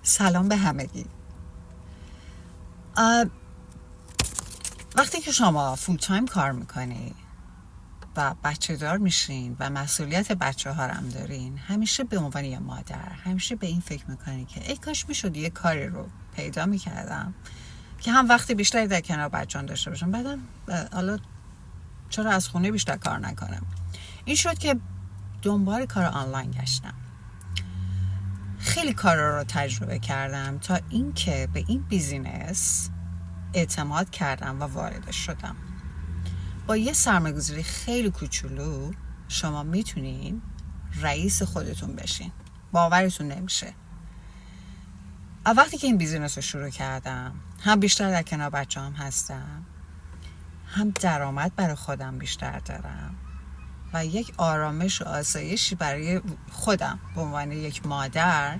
سلام به همگی. وقتی که شما فول تایم کار میکنی و بچه دار میشین و مسئولیت بچه ها هم دارین، همیشه به عنوان یه مادر همیشه به این فکر میکنی که ای کاش میشد یه کاری رو پیدا میکردم که هم وقتی بیشتری در کنار بچه‌ام داشته باشم، بعدم حالا چرا از خونه بیشتر کار نکنم. این شد که دنبال کار آنلاین گشتم. خیلی کارا رو تجربه کردم تا اینکه به این بیزینس اعتماد کردم و واردش شدم. با یه سرمایه‌گذاری خیلی کوچولو شما میتونین رئیس خودتون بشین. باورتون نمیشه. وقتی که این بیزینس رو شروع کردم، هم بیشتر در کنار بچه‌ام هستم، هم درآمد برای خودم بیشتر دارم و یک آرامش و آسایشی برای خودم به عنوان یک مادر